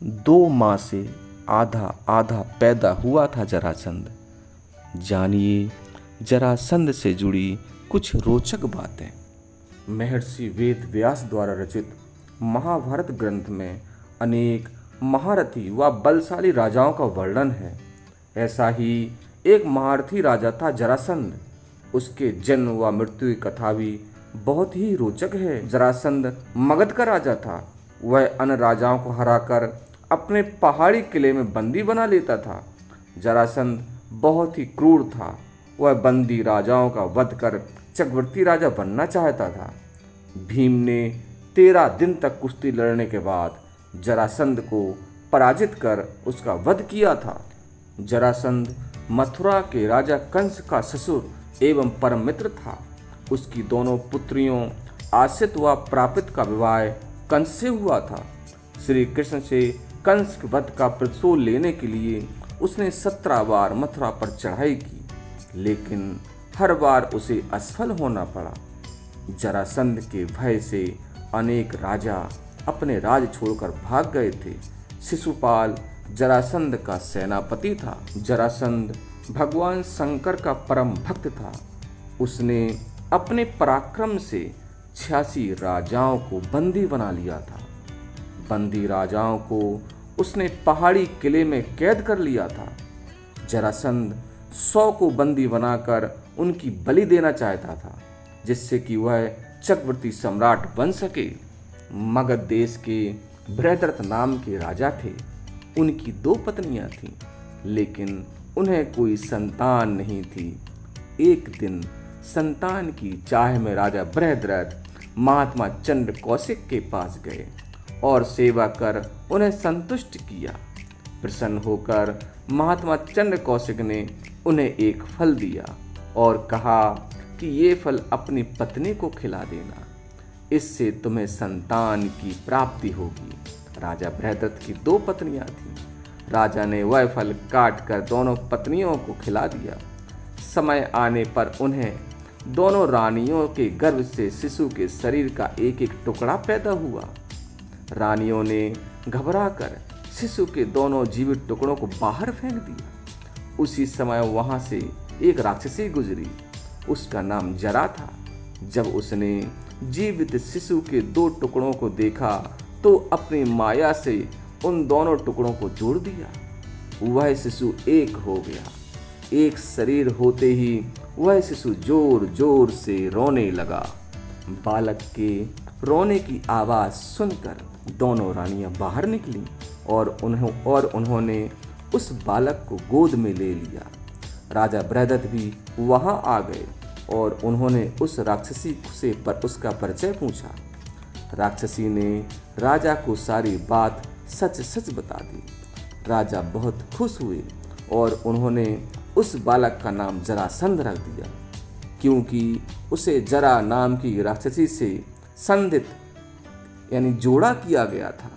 2 माह से आधा आधा पैदा हुआ था जरासंध। जानिए जरासंध से जुड़ी कुछ रोचक बातें। महर्षि वेद व्यास द्वारा रचित महाभारत ग्रंथ में अनेक महारथी व बलशाली राजाओं का वर्णन है। ऐसा ही एक महारथी राजा था जरासंध। उसके जन्म व मृत्यु की कथा भी बहुत ही रोचक है। जरासंध मगध का राजा था। वह अन्य राजाओं को हराकर अपने पहाड़ी किले में बंदी बना लेता था। जरासंध बहुत ही क्रूर था। वह बंदी राजाओं का वध कर चक्रवर्ती राजा बनना चाहता था। भीम ने 13 दिन तक कुश्ती लड़ने के बाद जरासंध को पराजित कर उसका वध किया था। जरासंध मथुरा के राजा कंस का ससुर एवं परम मित्र था। उसकी दोनों पुत्रियों आसित व प्रापित का विवाह कंस से हुआ था। श्री कृष्ण से कंस के वध का प्रतिशोध लेने के लिए उसने 17 बार मथुरा पर चढ़ाई की, लेकिन हर बार उसे असफल होना पड़ा। जरासंध के भय से अनेक राजा अपने राज छोड़कर भाग गए थे। शिशुपाल जरासंध का सेनापति था। जरासंध भगवान शंकर का परम भक्त था। उसने अपने पराक्रम से 86 राजाओं को बंदी बना लिया था। बंदी राजाओं को उसने पहाड़ी किले में कैद कर लिया था। जरासंध 100 को बंदी बनाकर उनकी बलि देना चाहता था, जिससे कि वह चक्रवर्ती सम्राट बन सके। मगध देश के बृहद्रथ नाम के राजा थे। उनकी 2 पत्नियां थीं, लेकिन उन्हें कोई संतान नहीं थी। एक दिन संतान की चाह में राजा बृहद्रथ महात्मा चंद्र कौशिक के पास गए और सेवा कर उन्हें संतुष्ट किया। प्रसन्न होकर महात्मा चंद्र कौशिक ने उन्हें एक फल दिया और कहा कि ये फल अपनी पत्नी को खिला देना, इससे तुम्हें संतान की प्राप्ति होगी। राजा बृहद्रथ की 2 पत्नियां थीं। राजा ने वह फल काट कर दोनों पत्नियों को खिला दिया। समय आने पर उन्हें दोनों रानियों के गर्भ से शिशु के शरीर का एक एक टुकड़ा पैदा हुआ। रानियों ने घबराकर शिशु के दोनों जीवित टुकड़ों को बाहर फेंक दिया। उसी समय वहां से एक राक्षसी गुजरी। उसका नाम जरा था। जब उसने जीवित शिशु के 2 टुकड़ों को देखा तो अपनी माया से उन दोनों टुकड़ों को जोड़ दिया। वह शिशु एक हो गया। एक शरीर होते ही वह शिशु जोर जोर से रोने लगा। बालक के रोने की आवाज़ सुनकर दोनों रानियां बाहर निकलीं और उन्होंने उस बालक को गोद में ले लिया। राजा बृहद्रथ भी वहां आ गए और उन्होंने उस राक्षसी से उसका परिचय पूछा। राक्षसी ने राजा को सारी बात सच सच बता दी। राजा बहुत खुश हुए और उन्होंने उस बालक का नाम जरासंध रख दिया, क्योंकि उसे जरा नाम की राक्षसी से संधित यानी जोड़ा किया गया था।